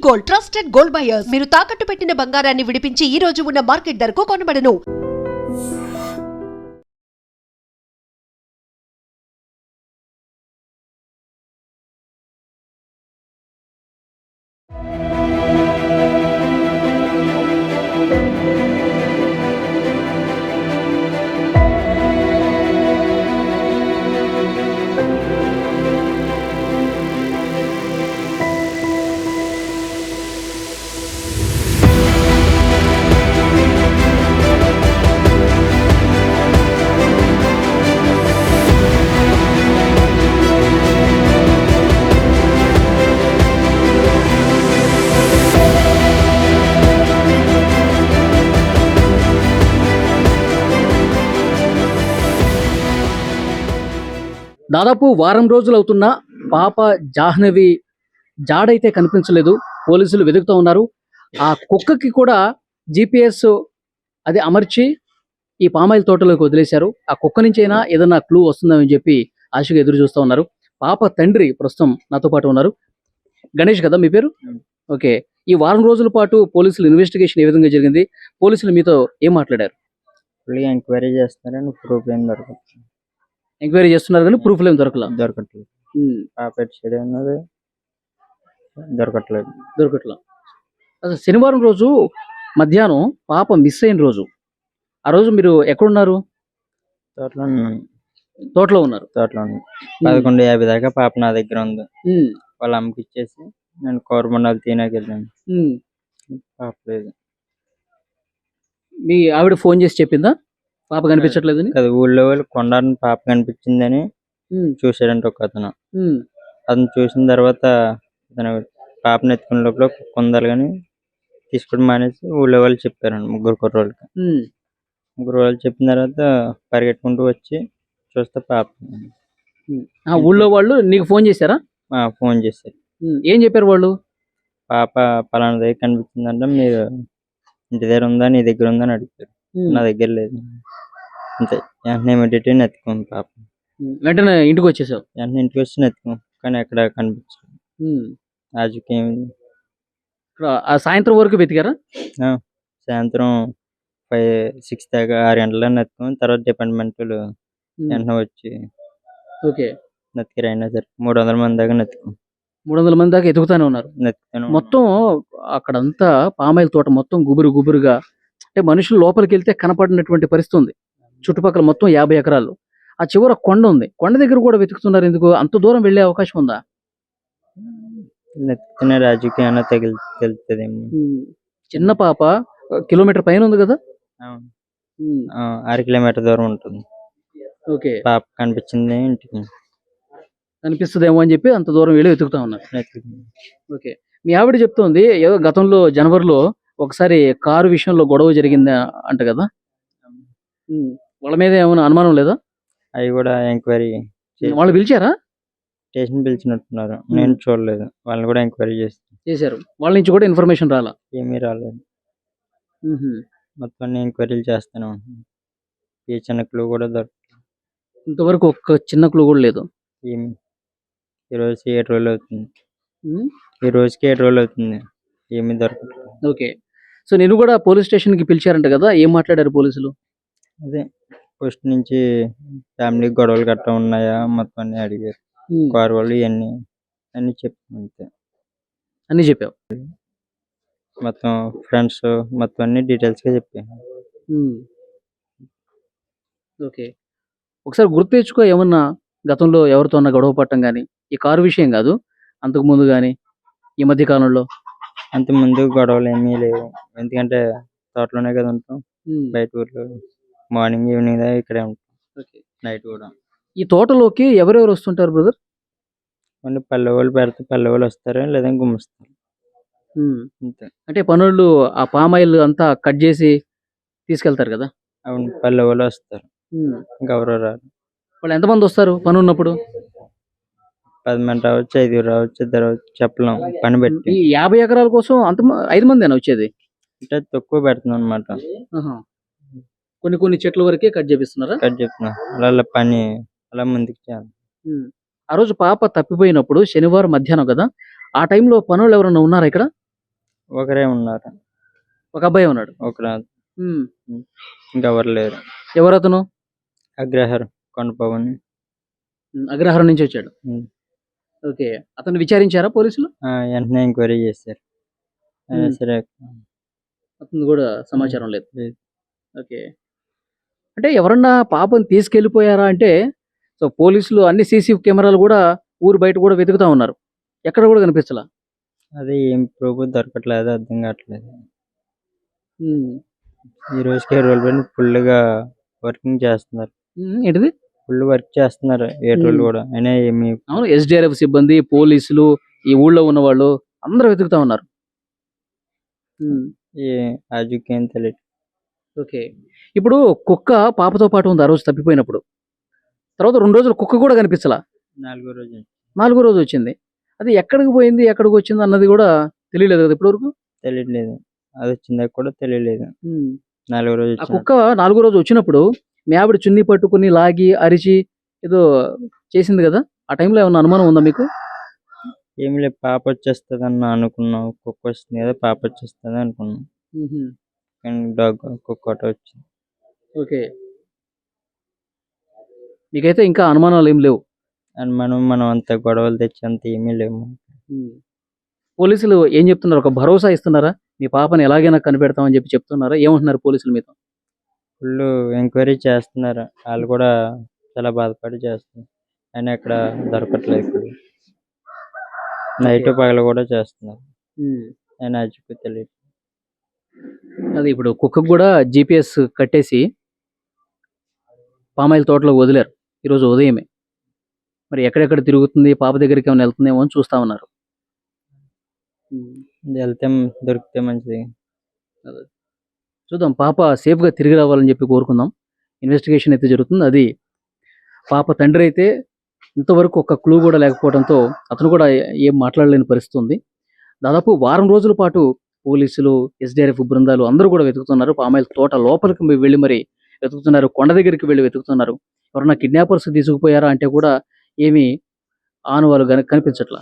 Gold trusted gold buyers. మీరు తాకట్టు పెట్టిన బంగారాన్ని విడిపించి ఈ రోజు ఉన్న మార్కెట్ ధరకు కొనబడను. దాదాపు వారం రోజులు అవుతున్న పాప జాహ్నవి జాడైతే కనిపించలేదు. పోలీసులు వెతుకుతూ ఉన్నారు. ఆ కుక్కకి కూడా GPS అది అమర్చి ఈ పామాయిల్ తోటలోకి వదిలేశారు. ఆ కుక్క నుంచి అయినా ఏదైనా క్లూ వస్తుందని చెప్పి ఆశగా ఎదురు చూస్తూ ఉన్నారు. పాప తండ్రి ప్రస్తుతం నాతో పాటు ఉన్నారు. గణేష్ కదా మీ పేరు? ఓకే. ఈ వారం రోజుల పాటు పోలీసులు ఇన్వెస్టిగేషన్ ఏ విధంగా జరిగింది? పోలీసులు మీతో ఏం మాట్లాడారు? ఎంక్వైరీ చేస్తున్నారని ప్రూఫ్ ఏం దొరకట్లేదు. ఎంక్వైరీ చేస్తున్నారు కానీ ప్రూఫ్లు ఏం దొరకట్లేదు. పాప ఎటు సైడ్ ఉన్నది దొరకట్లేదు. అసలు శనివారం రోజు మధ్యాహ్నం పాప మిస్ అయిన రోజు, ఆ రోజు మీరు ఎక్కడున్నారు? తోటలో ఉన్నారు. 11:50 దాకా పాప నా దగ్గర ఉంది. వాళ్ళ అమ్మకి ఇచ్చేసి నేను కోరమండలు తీనాకి వెళ్ళాను. పాప లేదు. మీ ఆవిడ ఫోన్ చేసి చెప్పిందా పాప కనిపించట్లేదని? అది ఊళ్ళో వాళ్ళు కొండని పాప కనిపించిందని చూసాడంట ఒక అతను. అతను చూసిన తర్వాత అతను పాపను ఎత్తుకునే లోపల కొందరు కానీ తీసుకోవడం మానేసి ఊళ్ళో వాళ్ళు చెప్పారండి. ముగ్గురు వాళ్ళు చెప్పిన తర్వాత పరిగెట్టుకుంటూ వచ్చి చూస్తే పాప. ఊళ్ళో వాళ్ళు నీకు ఫోన్ చేశారా? ఫోన్ చేశారు. ఏం చెప్పారు వాళ్ళు? పాప పలానా దగ్గర కనిపించిందంట, మీరు ఇంటి దగ్గర ఉందా, నీ దగ్గర ఉందా అని అడుగుతారు. నా దగ్గర లేదు అంతే. వెంటనే ఇమీడియట్గా ఎత్తుకోండి పాప. వెంటనే ఇంటికి వచ్చేసావు? వెంటనే ఇంటికి వచ్చి ఎత్తుకో, కానీ ఎక్కడ కనిపించదు. రాజుకేమి ఆ సాయంత్రం వరకు వెతికారా? సాయంత్రం 6 దాకా 6 గంటల ఎత్తుకుని తర్వాత డిపార్ట్మెంట్ వాళ్ళు వెంటనే వచ్చి నెత్తికి అయినా సరే 300 మంది దాకా 300 మంది దాకా ఎతుకుతానే ఉన్నారు. మొత్తం అక్కడంతా పామాయిల్ తోట మొత్తం గుబురుగా, అంటే మనుషులు లోపలికి వెళ్తే కనపడినటువంటి పరిస్థితి ఉంది. చుట్టుపక్కల మొత్తం 50 ఎకరాలు. ఆ చివర కొండ ఉంది. కొండ దగ్గర కూడా వెతుకుతున్నారు. ఎందుకు అంత దూరం వెళ్లే అవకాశం ఉందా? నెత్తిన రాజుకి ఏమైనా తెలుస్తుందేమో. చిన్న పాప కిలోమీటర్ పైన ఉంది కదా? 6 కిలోమీటర్ దూరం ఉంటుంది. పాప కనిపించింది ఇంటికి కనిపిస్తుందేమో అని చెప్పి అంత దూరం వెళ్ళి వెతుకుతా ఉన్నారు. ఓకే. మీ ఆవిడ చెప్తోంది ఏదో గతంలో జనవరిలో ఒకసారి కారు విషయంలో గొడవ జరిగింది అంట కదా? వాళ్ళ మీద ఏమైనా అనుమానం లేదా? అవి కూడా ఎంక్వైరీ వాళ్ళు పిలిచారా? స్టేషన్ పిలిచినట్టున్నారు. నేను చూడలేదు. వాళ్ళని కూడా ఎంక్వైరీ చేశారు. వాళ్ళ నుంచి కూడా ఇన్ఫర్మేషన్ రాలా? ఏమీ రాలేదు. మొత్తం ఎంక్వైరీలు చేస్తానే ఉంటున్నాను. ఏ చిన్న క్లూ కూడా దొరకలేదు. ఇంతవరకు ఒక్క చిన్న క్లూ కూడా లేదు. ఈ రోజుకి 7 రోజులు అవుతుంది. ఏమీ దొరకట్లేదు. ఓకే. సో నేను కూడా పోలీస్ స్టేషన్ కి పిలిచారంట కదా, ఏం మాట్లాడారు పోలీసులు? అదే ఫస్ట్ నుంచి ఫ్యామిలీ గొడవలు గట్రా ఉన్నాయా మొత్తం అన్ని అడిగారు. కారు వాళ్ళు అన్ని చెప్పాను. అంతే అన్ని చెప్పావు? మొత్తం ఫ్రెండ్స్ మొత్తం అన్ని డీటెయిల్స్ గా చెప్పాను. ఓకే. ఒకసారి గుర్తు తెచ్చుకో, ఏమన్నా గతంలో ఎవరితో గొడవ పట్టడం కానీ, ఈ కారు విషయం కాదు, అంతకు ముందు కానీ ఈ మధ్య కాలంలో? అంత ముందు గొడవలు ఏమీ లేవు. ఎందుకంటే తోటలోనే కదా ఉంటాం. బయట ఊర్లో మార్నింగ్ ఈవినింగ్ దాకా ఇక్కడే ఉంటాం. నైట్ కూడా. ఈ తోటలోకి ఎవరెవరు వస్తుంటారు బ్రదర్? పల్లె వాళ్ళు పెడితే పల్లె వాళ్ళు వస్తారు, లేదా గుమ్మిస్తారు. అంతే. అంటే పనులు ఆ పామాయిల్ అంతా కట్ చేసి తీసుకెళ్తారు కదా? అవును, పల్లె వాళ్ళు వస్తారు. ఇంకెవరో రారు. వాళ్ళు ఎంతమంది వస్తారు పని ఉన్నప్పుడు? 10 మంది రావచ్చు, 5 రావచ్చు, 2 రావచ్చు, చెప్పలేం పని పెట్టి. ఈ 50 ఎకరాల కోసం అంత 5 మందేనా వచ్చేది? అంటే తక్కువ పెడుతున్నాం అనమాట. కొన్ని చెట్ల వరకే కట్ చేపిస్తున్నారా? కట్ చేస్తున్నా అలా పని అలా ముందుకు చేయాలి. ఆ రోజు పాప తప్పిపోయినప్పుడు శనివారం మధ్యాహ్నం కదా, ఆ టైంలో పనులు ఎవరైనా ఉన్నారా ఇక్కడ? ఒకరే ఉన్నారు. ఒక అబ్బాయి ఉన్నాడు. ఒకరు ఉమ్. ఇంకెవరు లేరు. ఎవరతను? అగ్రహారం కొండపవన్. అగ్రహారం నుంచి వచ్చాడు. ఓకే. అతను విచారించారా పోలీసులు? వెంటనే ఎంక్వైరీ చేశారు. అయినా సరే అతను కూడా సమాచారం లేదు. లేదు. ఓకే. అంటే ఎవరన్నా పాపని తీసుకెళ్ళిపోయారా అంటే సో పోలీసులు అన్ని సీసీ కెమెరాలు కూడా ఊరు బయట కూడా వెతుకుతా ఉన్నారు. ఎక్కడ కూడా కనిపించలా. అదే ఏం ప్రూఫ్ దొరకట్లేదు, అర్థం కావట్లేదు. ఈ రోజుకి 7 రోజులు పైన ఫుల్గా వర్కింగ్ చేస్తున్నారు. ఏంటిది? ఫుల్ వర్క్ చేస్తున్నారు 7 రోజులు కూడా. అయినా ఏమి అవును, ఎస్డిఆర్ఎఫ్ సిబ్బంది, పోలీసులు, ఈ ఊళ్ళో ఉన్న వాళ్ళు అందరూ వెతుకుతా ఉన్నారు. ఆజుకేం తెలియదు. ఓకే. ఇప్పుడు కుక్క పాపతో పాటు ఉంది ఆ రోజు తప్పిపోయినప్పుడు. తర్వాత 2 రోజులు కుక్క కూడా కనిపించలా. 4వ రోజు 4వ రోజు వచ్చింది. అది ఎక్కడికి పోయింది, ఎక్కడికి వచ్చింది అన్నది కూడా తెలియలేదు కదా ఇప్పటివరకు. తెలియట్లేదు. అది వచ్చిందాక కూడా తెలియలేదు. 4వ రోజు ఆ కుక్క 4వ రోజు వచ్చినప్పుడు మీ ఆవిడ చున్నీ పట్టుకుని లాగి అరిచి ఏదో చేసింది కదా, ఆ టైంలో ఏమన్నా అనుమానం ఉందా మీకు? ఏమి లేదు, పాప వచ్చేస్తుంది అన్న అనుకున్నాం. కుక్క వస్తుంది కదా, పాప వచ్చేస్తుంది అనుకున్నాం. కానీ కుక్క ఒకటి వచ్చింది. ఓకే. మీకైతే ఇంకా అనుమానాలు ఏం లేవు? మనం అంత గొడవలు తెచ్చి అంత ఏమీ లేవు. పోలీసులు ఏం చెప్తున్నారు? ఒక భరోసా ఇస్తున్నారా? మీ పాపని ఎలాగైనా కనిపెడతామని చెప్పి చెప్తున్నారా? ఏమంటున్నారు పోలీసులు మీతో? ఫుల్ ఎంక్వైరీ చేస్తున్నారు. వాళ్ళు కూడా చాలా బాధపడి చేస్తున్నారు. అయినా ఎక్కడ దొరకట్లేదు. ఇప్పుడు నైట్ పగలు కూడా చేస్తున్నారు. అయినా అజ్జుకు తెలియదు. అది ఇప్పుడు కుక్కకు కూడా GPS కట్టేసి పామాయిల్ తోటలో వదిలారు ఈరోజు ఉదయమే. మరి ఎక్కడెక్కడ తిరుగుతుంది, పాప దగ్గరికి ఏమైనా వెళ్తుందేమో అని చూస్తా ఉన్నారు. వెళ్తే దొరికితే మంచిది. చూద్దాం, పాప సేఫ్గా తిరిగి రావాలని చెప్పి కోరుకుందాం. ఇన్వెస్టిగేషన్ అయితే జరుగుతుంది. అది పాప తండ్రి అయితే ఇంతవరకు ఒక క్లూ కూడా లేకపోవడంతో అతను కూడా ఏం మాట్లాడలేని పరిస్థితి ఉంది. దాదాపు వారం రోజుల పాటు పోలీసులు, ఎస్డిఆర్ఎఫ్ బృందాలు అందరూ కూడా వెతుకుతున్నారు. పామాయిల్ తోట లోపలికి వెళ్ళి మరి వెతుకుతున్నారు. కొండ దగ్గరికి వెళ్ళి వెతుకుతున్నారు. ఎవరన్నా కిడ్నాపర్స్ తీసుకుపోయారా అంటే కూడా ఏమీ ఆనవాలు కనిపించట్లా.